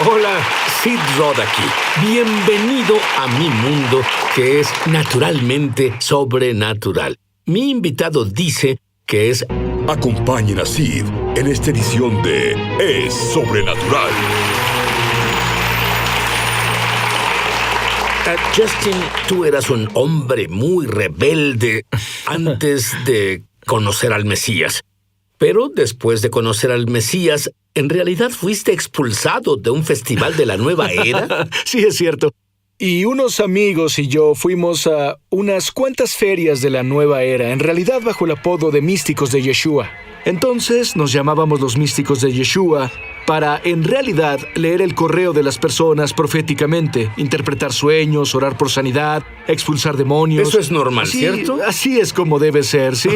Hola, Sid Roth aquí. Bienvenido a mi mundo, que es naturalmente sobrenatural. Mi invitado dice que es... Acompañen a Sid en esta edición de Es Sobrenatural. Justin, tú eras un hombre muy rebelde antes de conocer al Mesías. Pero después de conocer al Mesías, ¿en realidad fuiste expulsado de un festival de la nueva era? Sí, es cierto. Y unos amigos y yo fuimos a unas cuantas ferias de la nueva era, en realidad bajo el apodo de Místicos de Yeshua. Entonces nos llamábamos los Místicos de Yeshua para, en realidad, leer el correo de las personas proféticamente, interpretar sueños, orar por sanidad, expulsar demonios. Eso es normal, ¿cierto? Así es como debe ser, sí.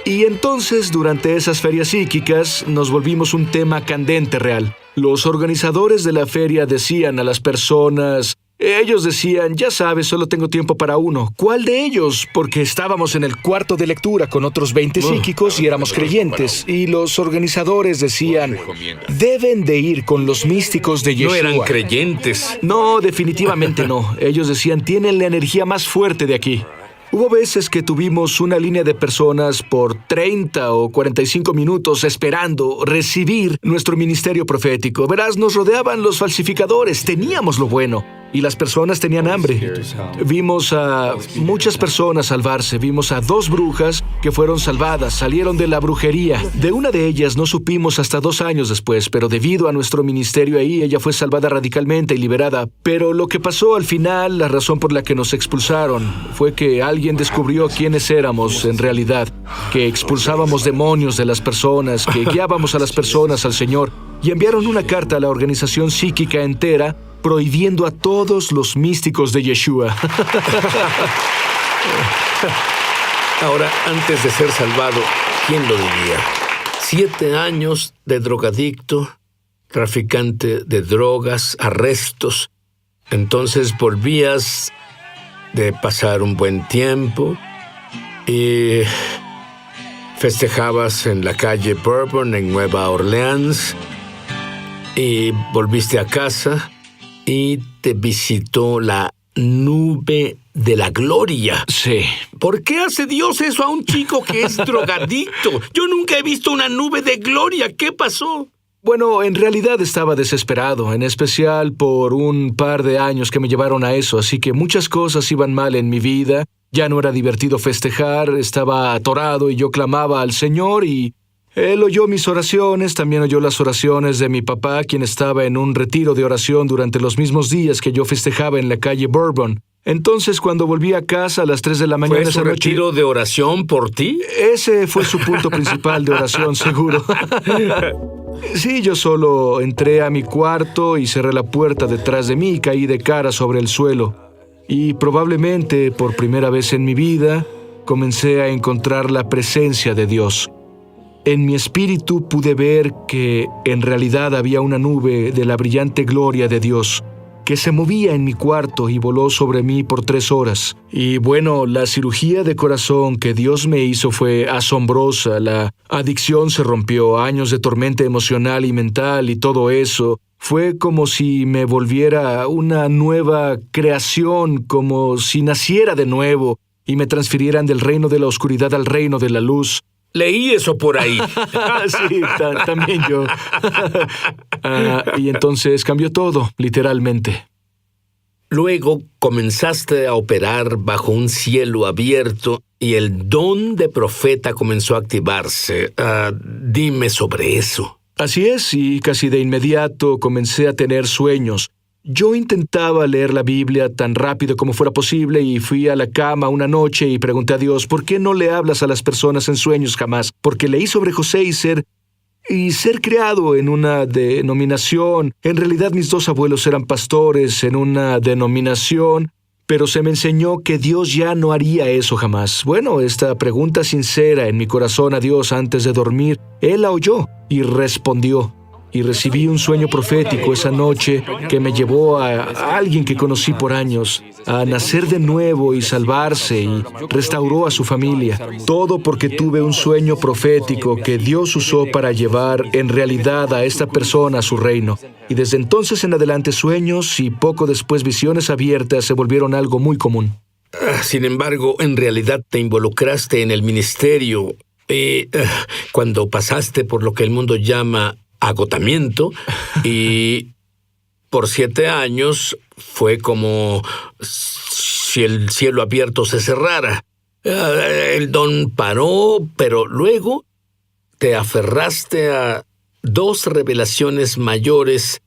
Y entonces, durante esas ferias psíquicas, nos volvimos un tema candente real. Los organizadores de la feria decían a las personas... Ellos decían, ya sabes, solo tengo tiempo para uno. ¿Cuál de ellos? Porque estábamos en el cuarto de lectura con otros 20 psíquicos y éramos creyentes. Y los organizadores decían, deben de ir con los Místicos de Yeshua. No eran creyentes. No, definitivamente no. Ellos decían, tienen la energía más fuerte de aquí. Hubo veces que tuvimos una línea de personas por 30 o 45 minutos esperando recibir nuestro ministerio profético. Verás, nos rodeaban los falsificadores, teníamos lo bueno. Y las personas tenían hambre. Vimos a muchas personas salvarse. Vimos a 2 brujas que fueron salvadas, salieron de la brujería. De una de ellas no supimos hasta 2 años después, pero debido a nuestro ministerio ahí, ella fue salvada radicalmente y liberada. Pero lo que pasó al final, la razón por la que nos expulsaron, fue que alguien descubrió quiénes éramos en realidad, que expulsábamos demonios de las personas, que guiábamos a las personas al Señor, y enviaron una carta a la organización psíquica entera prohibiendo a todos los místicos de Yeshua. Ahora, antes de ser salvado, ¿quién lo diría? 7 años de drogadicto, traficante de drogas, arrestos. Entonces volvías de pasar un buen tiempo y festejabas en la calle Bourbon en Nueva Orleans y volviste a casa y te visitó la nube de la gloria. Sí. ¿Por qué hace Dios eso a un chico que es drogadicto? Yo nunca he visto una nube de gloria. ¿Qué pasó? Bueno, en realidad estaba desesperado, en especial por un par de años que me llevaron a eso, así que muchas cosas iban mal en mi vida. Ya no era divertido festejar, estaba atorado y yo clamaba al Señor y... Él oyó mis oraciones, también oyó las oraciones de mi papá, quien estaba en un retiro de oración durante los mismos días que yo festejaba en la calle Bourbon. Entonces, cuando volví a casa a las 3 de la mañana esa noche... ¿Fue su retiro de oración por ti? Ese fue su punto principal de oración, seguro. Sí, yo solo entré a mi cuarto y cerré la puerta detrás de mí y caí de cara sobre el suelo. Y probablemente, por primera vez en mi vida, comencé a encontrar la presencia de Dios. En mi espíritu pude ver que en realidad había una nube de la brillante gloria de Dios que se movía en mi cuarto y voló sobre mí por 3 horas. Y bueno, la cirugía de corazón que Dios me hizo fue asombrosa. La adicción se rompió, años de tormenta emocional y mental y todo eso. Fue como si me volviera una nueva creación, como si naciera de nuevo y me transfirieran del reino de la oscuridad al reino de la luz. Leí eso por ahí. Sí, también yo. Y entonces cambió todo, literalmente. Luego comenzaste a operar bajo un cielo abierto y el don de profeta comenzó a activarse. Dime sobre eso. Así es, y casi de inmediato comencé a tener sueños. Yo intentaba leer la Biblia tan rápido como fuera posible y fui a la cama una noche y pregunté a Dios, ¿por qué no le hablas a las personas en sueños jamás? Porque leí sobre José y ser creado en una denominación. En realidad mis 2 abuelos eran pastores en una denominación, pero se me enseñó que Dios ya no haría eso jamás. Bueno, esta pregunta sincera en mi corazón a Dios antes de dormir, Él la oyó y respondió. y recibí un sueño profético esa noche que me llevó a alguien que conocí por años a nacer de nuevo y salvarse, y restauró a su familia. Todo porque tuve un sueño profético que Dios usó para llevar en realidad a esta persona a su reino. Y desde entonces en adelante sueños y poco después visiones abiertas se volvieron algo muy común. Sin embargo, en realidad te involucraste en el ministerio cuando pasaste por lo que el mundo llama agotamiento, y por 7 años fue como si el cielo abierto se cerrara. El don paró, pero luego te aferraste a 2 revelaciones mayores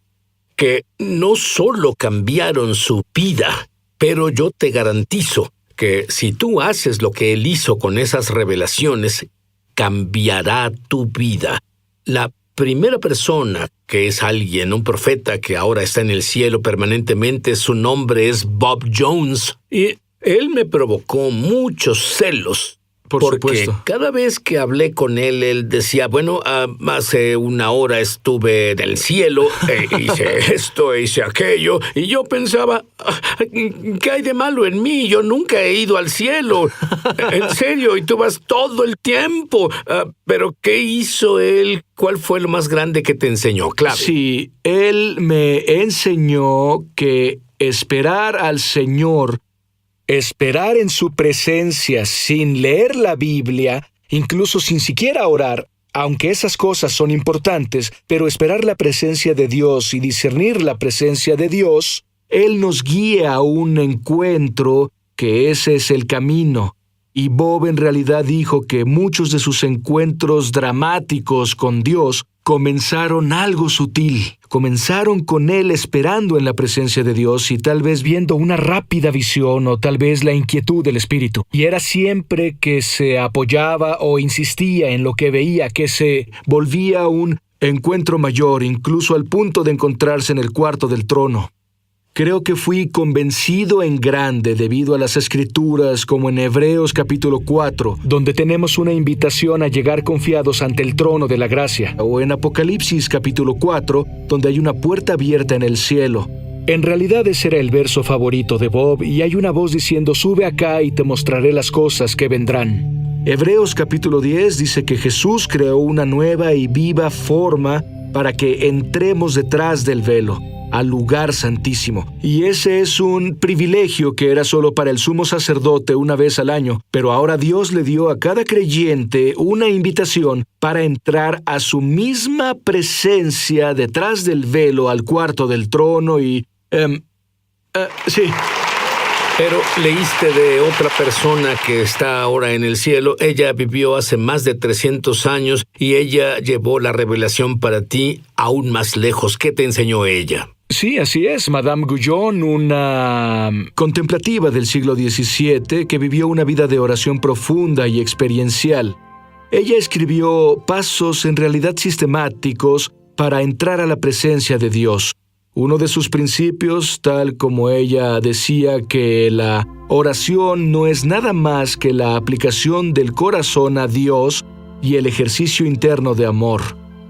que no solo cambiaron su vida, pero yo te garantizo que si tú haces lo que él hizo con esas revelaciones, cambiará tu vida. La primera persona que es alguien, un profeta que ahora está en el cielo permanentemente, su nombre es Bob Jones. Y él me provocó muchos celos. Porque supuesto. cada vez que hablé con él, él decía, bueno, hace 1 hora estuve en el cielo, hice esto, hice aquello, y yo pensaba, ¿qué hay de malo en mí? Yo nunca he ido al cielo. En serio, y tú vas todo el tiempo. Pero ¿qué hizo él? ¿Cuál fue lo más grande que te enseñó? Claro. Sí, él me enseñó que esperar al Señor, esperar en su presencia sin leer la Biblia, incluso sin siquiera orar, aunque esas cosas son importantes, pero esperar la presencia de Dios y discernir la presencia de Dios, Él nos guía a un encuentro, que ese es el camino. Y Bob en realidad dijo que muchos de sus encuentros dramáticos con Dios comenzaron algo sutil. Comenzaron con él esperando en la presencia de Dios y tal vez viendo una rápida visión o tal vez la inquietud del Espíritu. Y era siempre que se apoyaba o insistía en lo que veía, que se volvía un encuentro mayor, incluso al punto de encontrarse en el cuarto del trono. Creo que fui convencido en grande debido a las Escrituras, como en Hebreos capítulo 4, donde tenemos una invitación a llegar confiados ante el trono de la gracia, o en Apocalipsis capítulo 4, donde hay una puerta abierta en el cielo. En realidad ese era el verso favorito de Bob, y hay una voz diciendo, sube acá y te mostraré las cosas que vendrán. Hebreos capítulo 10 dice que Jesús creó una nueva y viva forma para que entremos detrás del velo, al lugar santísimo. Y ese es un privilegio que era solo para el sumo sacerdote una vez al año, pero ahora Dios le dio a cada creyente una invitación para entrar a su misma presencia detrás del velo al cuarto del trono y... sí. Pero leíste de otra persona que está ahora en el cielo. Ella vivió hace más de 300 años y ella llevó la revelación para ti aún más lejos. ¿Qué te enseñó ella? Sí, así es. Madame Guyon, una contemplativa del siglo XVII que vivió una vida de oración profunda y experiencial. Ella escribió pasos en realidad sistemáticos para entrar a la presencia de Dios. Uno de sus principios, tal como ella decía que la oración no es nada más que la aplicación del corazón a Dios y el ejercicio interno de amor.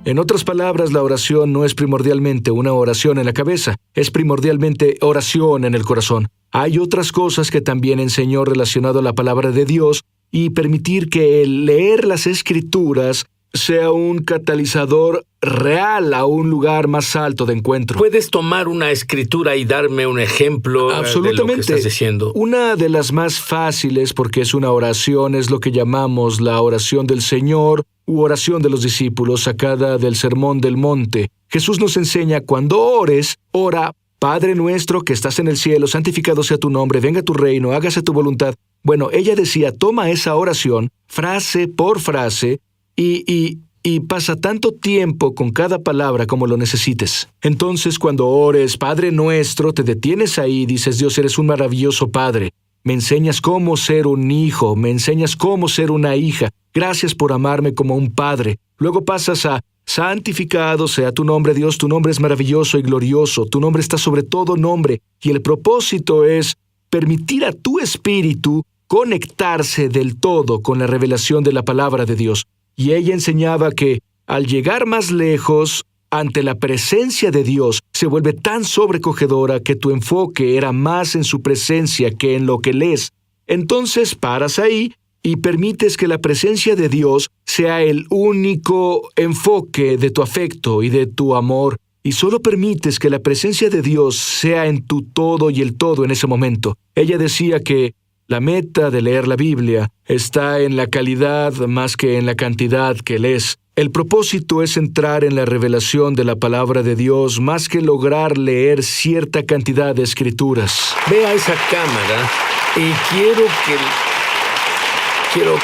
En otras palabras, la oración no es primordialmente una oración en la cabeza, es primordialmente oración en el corazón. Hay otras cosas que también enseñó relacionado a la palabra de Dios y permitir que el leer las Escrituras sea un catalizador real a un lugar más alto de encuentro. ¿Puedes tomar una escritura y darme un ejemplo de lo que estás diciendo? Una de las más fáciles, porque es una oración, es lo que llamamos la oración del Señor u oración de los discípulos, sacada del Sermón del Monte. Jesús nos enseña, cuando ores, ora, Padre nuestro que estás en el cielo, santificado sea tu nombre, venga tu reino, hágase tu voluntad. Bueno, ella decía, toma esa oración, frase por frase, y pasa tanto tiempo con cada palabra como lo necesites. Entonces, cuando ores, Padre nuestro, te detienes ahí y dices, Dios, eres un maravilloso Padre. Me enseñas cómo ser un hijo, me enseñas cómo ser una hija. Gracias por amarme como un padre. Luego pasas a, santificado sea tu nombre, Dios, tu nombre es maravilloso y glorioso, tu nombre está sobre todo nombre. Y el propósito es permitir a tu espíritu conectarse del todo con la revelación de la palabra de Dios. Y ella enseñaba que, al llegar más lejos, ante la presencia de Dios se vuelve tan sobrecogedora que tu enfoque era más en su presencia que en lo que lees. Entonces paras ahí y permites que la presencia de Dios sea el único enfoque de tu afecto y de tu amor, y solo permites que la presencia de Dios sea en tu todo y el todo en ese momento. Ella decía que la meta de leer la Biblia está en la calidad más que en la cantidad que lees. El propósito es entrar en la revelación de la palabra de Dios más que lograr leer cierta cantidad de escrituras. Ve a esa cámara y quiero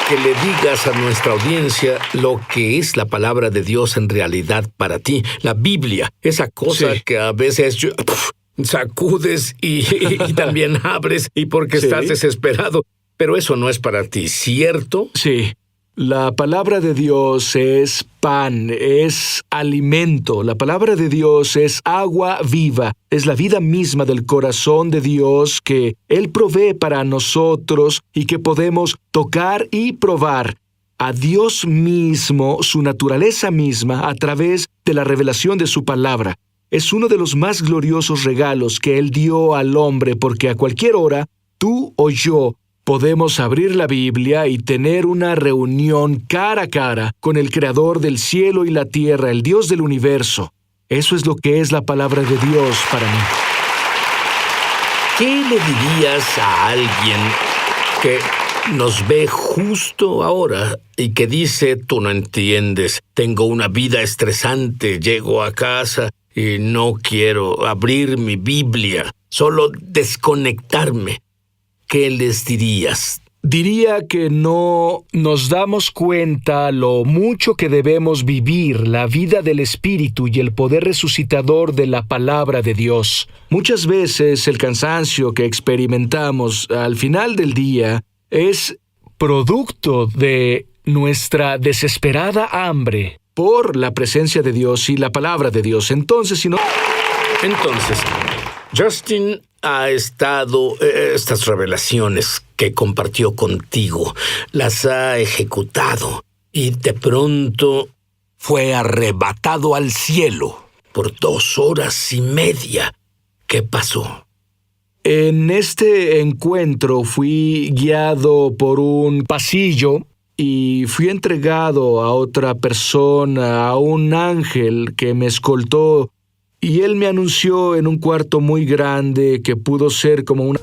que le digas a nuestra audiencia lo que es la palabra de Dios en realidad para ti. La Biblia, esa cosa que a veces sacudes y también abres y porque estás desesperado. Pero eso no es para ti, ¿cierto? Sí. La palabra de Dios es pan, es alimento. La palabra de Dios es agua viva. Es la vida misma del corazón de Dios que Él provee para nosotros y que podemos tocar y probar a Dios mismo, su naturaleza misma, a través de la revelación de su palabra. Es uno de los más gloriosos regalos que Él dio al hombre porque a cualquier hora, tú o yo, podemos abrir la Biblia y tener una reunión cara a cara con el Creador del cielo y la tierra, el Dios del universo. Eso es lo que es la palabra de Dios para mí. ¿Qué le dirías a alguien que nos ve justo ahora y que dice, tú no entiendes, tengo una vida estresante, llego a casa y no quiero abrir mi Biblia, solo desconectarme? ¿Qué les dirías? Diría que no nos damos cuenta lo mucho que debemos vivir la vida del Espíritu y el poder resucitador de la palabra de Dios. Muchas veces el cansancio que experimentamos al final del día es producto de nuestra desesperada hambre por la presencia de Dios y la palabra de Dios. Entonces, Justin ha estado estas revelaciones que compartió contigo, las ha ejecutado y de pronto fue arrebatado al cielo por 2 horas y media. ¿Qué pasó? En este encuentro fui guiado por un pasillo y fui entregado a otra persona, a un ángel que me escoltó. Y él me anunció en un cuarto muy grande que pudo ser como una...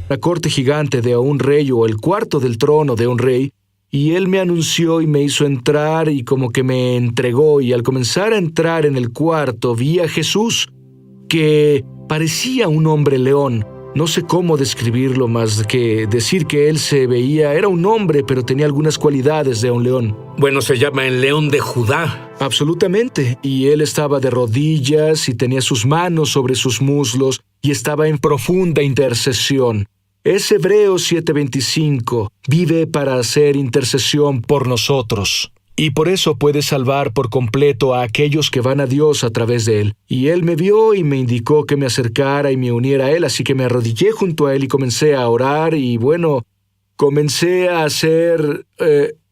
la corte gigante de un rey o el cuarto del trono de un rey, y él me anunció y me hizo entrar y como que me entregó, y al comenzar a entrar en el cuarto vi a Jesús, que parecía un hombre león. No sé cómo describirlo más que decir que él se veía, era un hombre, pero tenía algunas cualidades de un león. Bueno, se llama el León de Judá. Absolutamente, y él estaba de rodillas y tenía sus manos sobre sus muslos y estaba en profunda intercesión. Es Hebreos 7:25, vive para hacer intercesión por nosotros. Y por eso puede salvar por completo a aquellos que van a Dios a través de él. Y él me vio y me indicó que me acercara y me uniera a él, así que me arrodillé junto a él y comencé a orar y comencé a hacer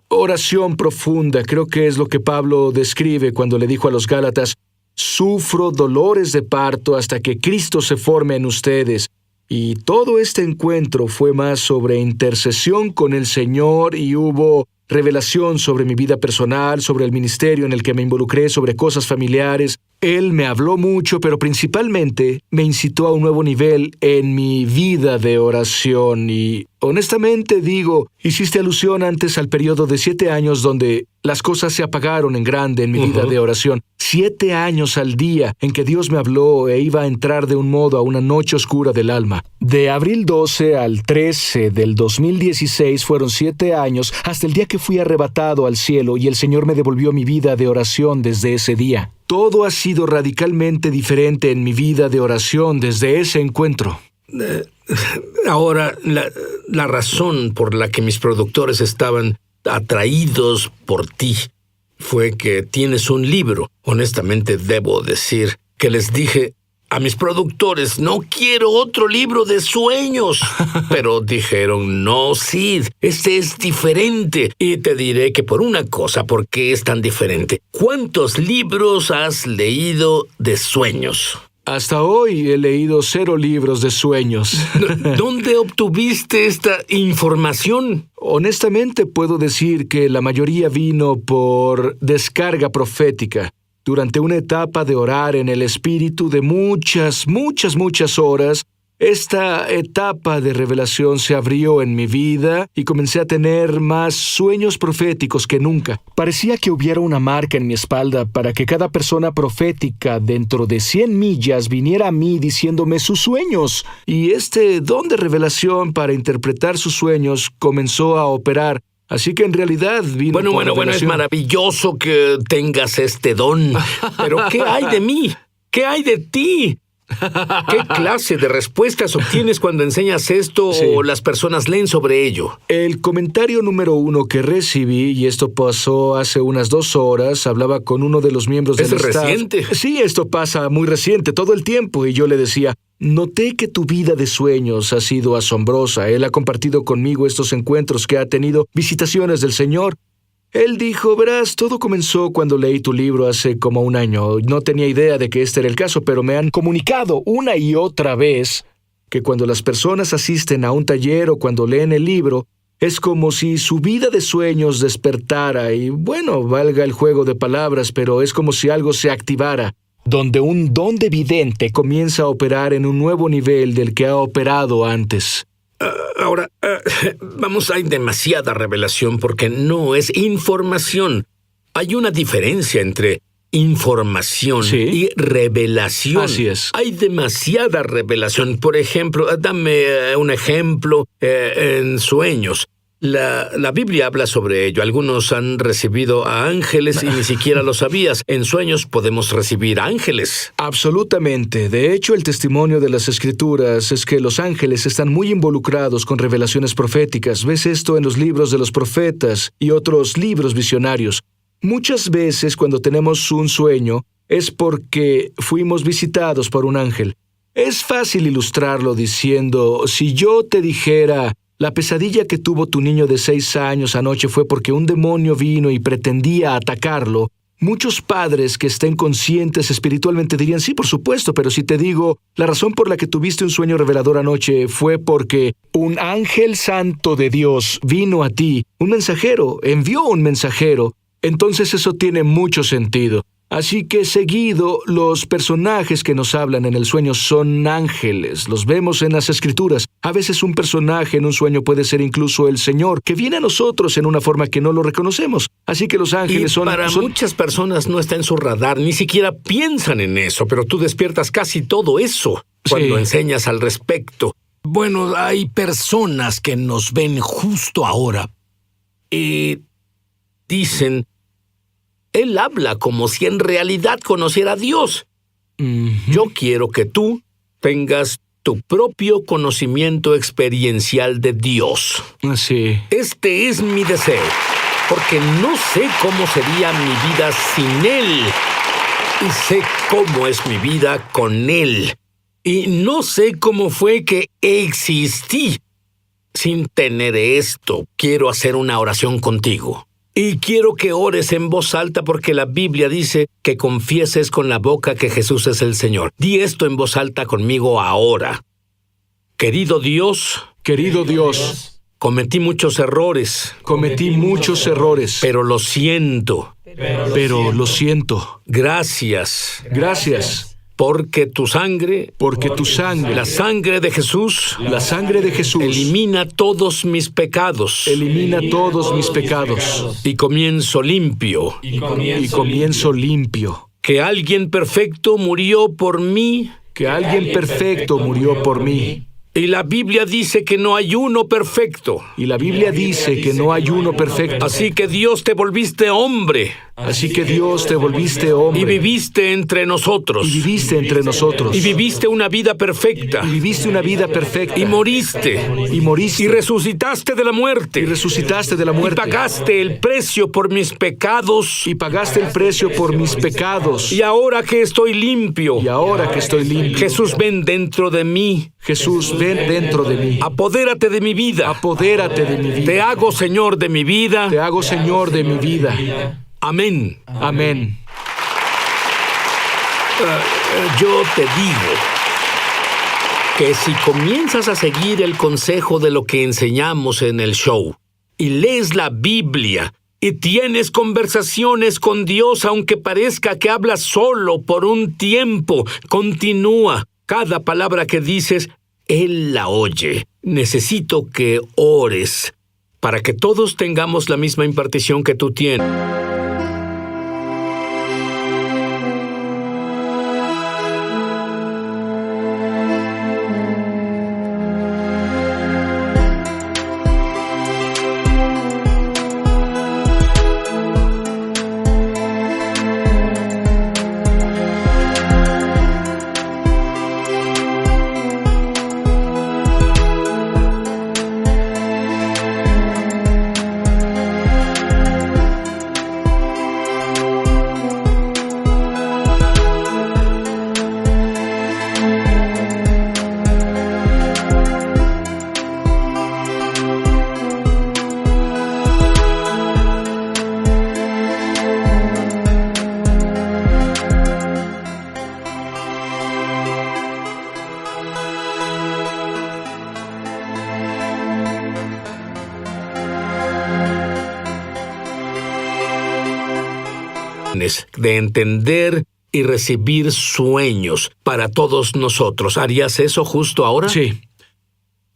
oración profunda. Creo que es lo que Pablo describe cuando le dijo a los Gálatas, sufro dolores de parto hasta que Cristo se forme en ustedes. Y todo este encuentro fue más sobre intercesión con el Señor y hubo revelación sobre mi vida personal, sobre el ministerio en el que me involucré, sobre cosas familiares. Él me habló mucho, pero principalmente me incitó a un nuevo nivel en mi vida de oración. Y honestamente digo, hiciste alusión antes al periodo de 7 años donde las cosas se apagaron en grande en mi vida de oración. 7 años al día en que Dios me habló e iba a entrar de un modo a una noche oscura del alma. De abril 12 al 13 del 2016 fueron 7 años hasta el día que fui arrebatado al cielo y el Señor me devolvió mi vida de oración desde ese día. Todo ha sido radicalmente diferente en mi vida de oración desde ese encuentro. Ahora, la razón por la que mis productores estaban atraídos por ti fue que tienes un libro. Honestamente, debo decir que les dije a mis productores, no quiero otro libro de sueños. Pero dijeron, no, Sid, este es diferente. Y te diré que por una cosa, ¿por qué es tan diferente? ¿Cuántos libros has leído de sueños? Hasta hoy he leído 0 libros de sueños. ¿Dónde obtuviste esta información? Honestamente puedo decir que la mayoría vino por descarga profética. Durante una etapa de orar en el Espíritu de muchas horas, esta etapa de revelación se abrió en mi vida y comencé a tener más sueños proféticos que nunca. Parecía que hubiera una marca en mi espalda para que cada persona profética dentro de 100 millas viniera a mí diciéndome sus sueños. Y este don de revelación para interpretar sus sueños comenzó a operar. Así que en realidad vino por Bueno, es maravilloso que tengas este don. Pero ¿qué hay de mí? ¿Qué hay de ti? ¿Qué clase de respuestas obtienes cuando enseñas esto o las personas leen sobre ello? El comentario número 1 que recibí, y esto pasó hace unas 2 horas, hablaba con uno de los miembros del staff. ¿Es reciente? Sí, esto pasa muy reciente, todo el tiempo, y yo le decía, noté que tu vida de sueños ha sido asombrosa. Él ha compartido conmigo estos encuentros que ha tenido visitaciones del Señor. Él dijo, verás, todo comenzó cuando leí tu libro hace como 1 año. No tenía idea de que este era el caso, pero me han comunicado una y otra vez que cuando las personas asisten a un taller o cuando leen el libro, es como si su vida de sueños despertara y, bueno, valga el juego de palabras, pero es como si algo se activara, donde un don de vidente comienza a operar en un nuevo nivel del que ha operado antes. Ahora, hay demasiada revelación porque no es información. Hay una diferencia entre información y revelación. Así es. Hay demasiada revelación. Por ejemplo, dame un ejemplo en sueños. La Biblia habla sobre ello. Algunos han recibido a ángeles y ni siquiera lo sabías. En sueños podemos recibir ángeles. Absolutamente. De hecho, el testimonio de las Escrituras es que los ángeles están muy involucrados con revelaciones proféticas. Ves esto en los libros de los profetas y otros libros visionarios. Muchas veces cuando tenemos un sueño es porque fuimos visitados por un ángel. Es fácil ilustrarlo diciendo, si yo te dijera, la pesadilla que tuvo tu niño de 6 años anoche fue porque un demonio vino y pretendía atacarlo, muchos padres que estén conscientes espiritualmente dirían, sí, por supuesto, pero si te digo, la razón por la que tuviste un sueño revelador anoche fue porque un ángel santo de Dios vino a ti, un mensajero, envió un mensajero, entonces eso tiene mucho sentido. Así que seguido, los personajes que nos hablan en el sueño son ángeles. Los vemos en las Escrituras. A veces un personaje en un sueño puede ser incluso el Señor, que viene a nosotros en una forma que no lo reconocemos. Así que los ángeles son... Muchas personas no está en su radar, ni siquiera piensan en eso, pero tú despiertas casi todo eso cuando enseñas al respecto. Bueno, hay personas que nos ven justo ahora y dicen... Él habla como si en realidad conociera a Dios. Yo quiero que tú tengas tu propio conocimiento experiencial de Dios. Sí. Este es mi deseo, porque no sé cómo sería mi vida sin Él. Y sé cómo es mi vida con Él. Y no sé cómo fue que existí sin tener esto. Quiero hacer una oración contigo. Y quiero que ores en voz alta porque la Biblia dice que confieses con la boca que Jesús es el Señor. Di esto en voz alta conmigo ahora. Querido Dios, cometí muchos errores. pero lo siento. pero lo siento. Gracias, Gracias, porque tu sangre, la sangre de Jesús, elimina todos mis pecados todos mis pecados y comienzo limpio. y comienzo limpio. Que alguien perfecto murió por mí. Que alguien perfecto murió por mí. Y la Biblia dice que no hay uno perfecto. Y la Biblia dice que no hay uno perfecto. Así que Dios te volviste hombre. Así que Dios te volviste hombre. Y viviste entre nosotros. Y viviste entre nosotros. Y viviste una vida perfecta. Y viviste una vida perfecta. Y moriste. Y moriste. Y resucitaste de la muerte. Y resucitaste de la muerte. Y pagaste el precio por mis pecados. Y pagaste el precio por mis pecados. Y ahora que estoy limpio. Y ahora que estoy limpio. Jesús, ven dentro de mí. Jesús, ven dentro de mí. Apodérate de mi vida. Apodérate de mi vida. Te hago Señor de mi vida. Te hago Señor de mi vida. Amén. Amén. Yo te digo que si comienzas a seguir el consejo de lo que enseñamos en el show y lees la Biblia y tienes conversaciones con Dios, aunque parezca que hablas solo por un tiempo, continúa. Cada palabra que dices, Él la oye. Necesito que ores para que todos tengamos la misma impartición que tú tienes. De entender y recibir sueños para todos nosotros. ¿Harías eso justo ahora? Sí.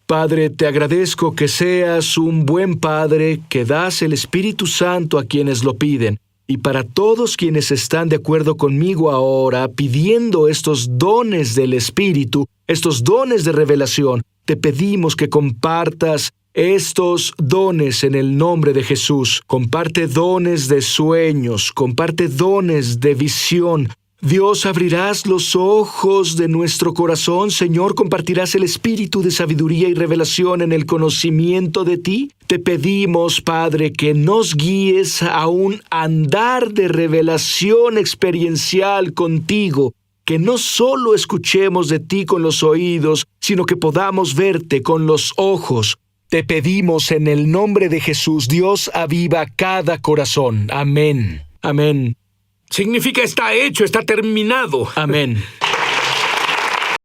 Padre, te agradezco que seas un buen Padre, que das el Espíritu Santo a quienes lo piden. Y para todos quienes están de acuerdo conmigo ahora, pidiendo estos dones del Espíritu, estos dones de revelación, te pedimos que compartas estos dones en el nombre de Jesús. Comparte dones de sueños, comparte dones de visión. Dios, abrirás los ojos de nuestro corazón, Señor, compartirás el espíritu de sabiduría y revelación en el conocimiento de ti. Te pedimos, Padre, que nos guíes a un andar de revelación experiencial contigo, que no solo escuchemos de ti con los oídos, sino que podamos verte con los ojos. Te pedimos en el nombre de Jesús, Dios, aviva cada corazón. Amén. Amén. Significa está hecho, está terminado. Amén.